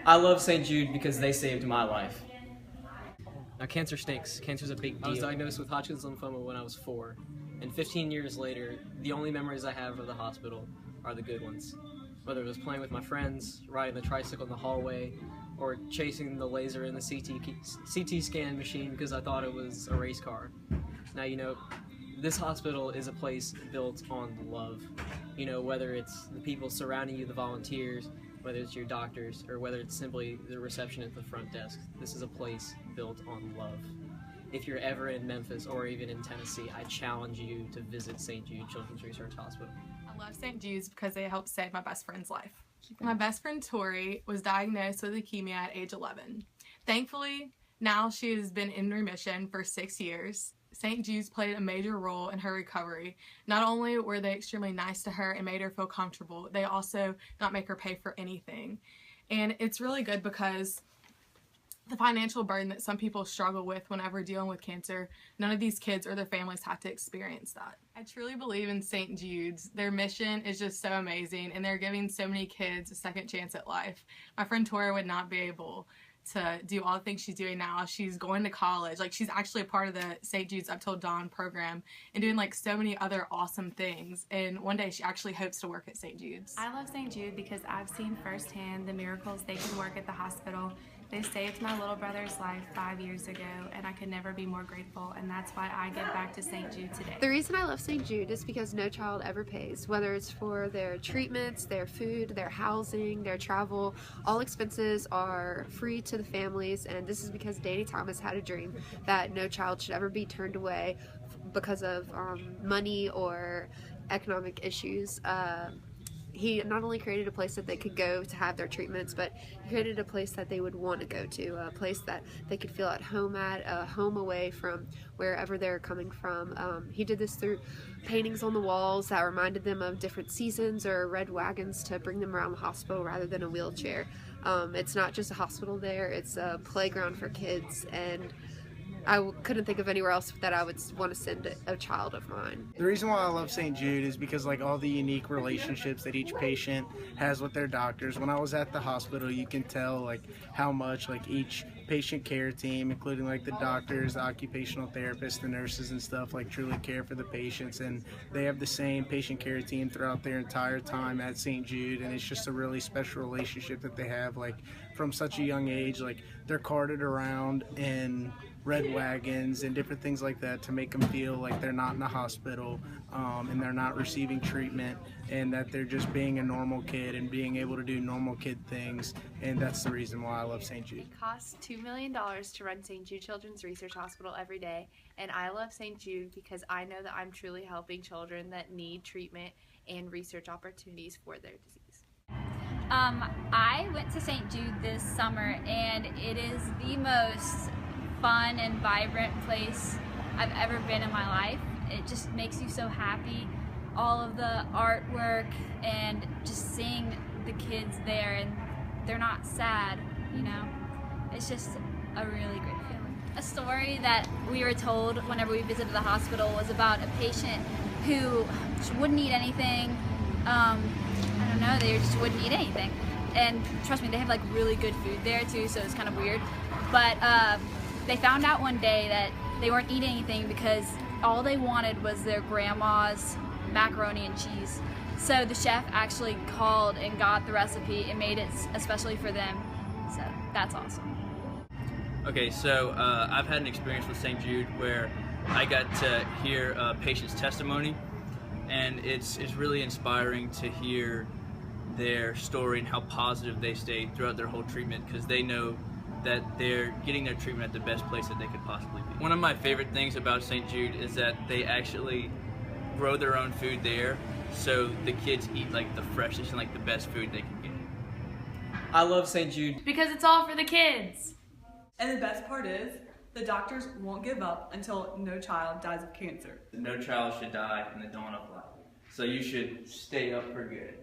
I love St. Jude because they saved my life. Now, cancer stinks. Cancer's a big deal. I was diagnosed with Hodgkin's lymphoma when I was 4, and 15 years later, the only memories I have of the hospital are the good ones. Whether it was playing with my friends, riding the tricycle in the hallway, or chasing the laser in the CT scan machine because I thought it was a race car. Now, this hospital is a place built on love. Whether it's the people surrounding you, the volunteers, whether it's your doctors, or whether it's simply the reception at the front desk. This is a place built on love. If you're ever in Memphis or even in Tennessee, I challenge you to visit St. Jude Children's Research Hospital. I love St. Jude's because they helped save my best friend's life. My best friend Tori was diagnosed with leukemia at age 11. Thankfully, now she has been in remission for 6 years. St. Jude's played a major role in her recovery. Not only were they extremely nice to her and made her feel comfortable, they also not make her pay for anything. And it's really good because the financial burden that some people struggle with whenever dealing with cancer, none of these kids or their families have to experience that. I truly believe in St. Jude's. Their mission is just so amazing, and they're giving so many kids a second chance at life. My friend Tori would not be able to do all the things she's doing now. She's going to college. She's actually a part of the St. Jude's Up Till Dawn program and doing so many other awesome things. And one day she actually hopes to work at St. Jude's. I love St. Jude because I've seen firsthand the miracles they can work at the hospital. They saved my little brother's life 5 years ago, and I could never be more grateful, and that's why I give back to St. Jude today. The reason I love St. Jude is because no child ever pays, whether it's for their treatments, their food, their housing, their travel. All expenses are free to the families, and this is because Danny Thomas had a dream that no child should ever be turned away because of money or economic issues. He not only created a place that they could go to have their treatments, but he created a place that they would want to go to, a place that they could feel at home at, a home away from wherever they're coming from. He did this through paintings on the walls that reminded them of different seasons or red wagons to bring them around the hospital rather than a wheelchair. It's not just a hospital there, it's a playground for kids, and I couldn't think of anywhere else that I would want to send a child of mine. The reason why I love St. Jude is because all the unique relationships that each patient has with their doctors. When I was at the hospital, you can tell how much each patient care team, including the doctors, the occupational therapists, the nurses and stuff, truly care for the patients, and they have the same patient care team throughout their entire time at St. Jude, and it's just a really special relationship that they have from such a young age. They're carted around in red wagons and different things like that to make them feel like they're not in a hospital and they're not receiving treatment, and that they're just being a normal kid and being able to do normal kid things, and that's the reason why I love St. Jude. It costs $2 million to run St. Jude Children's Research Hospital every day, and I love St. Jude because I know that I'm truly helping children that need treatment and research opportunities for their disease. I went to St. Jude this summer, and it is the most fun and vibrant place I've ever been in my life. It just makes you so happy. All of the artwork and just seeing the kids there, and they're not sad, It's just a really great feeling. A story that we were told whenever we visited the hospital was about a patient who wouldn't eat anything. I don't know, they just wouldn't eat anything. And trust me, they have really good food there too, so it's kind of weird. But they found out one day that they weren't eating anything because all they wanted was their grandma's macaroni and cheese. So the chef actually called and got the recipe and made it especially for them. So that's awesome. Okay, so I've had an experience with St. Jude where I got to hear a patient's testimony, and it's really inspiring to hear their story and how positive they stayed throughout their whole treatment, because they know that they're getting their treatment at the best place that they could possibly be. One of my favorite things about St. Jude is that they actually grow their own food there, so the kids eat the freshest and the best food they can get. I love St. Jude Because it's all for the kids. And the best part is, the doctors won't give up until no child dies of cancer. No child should die in the dawn of life, so you should stay up for good.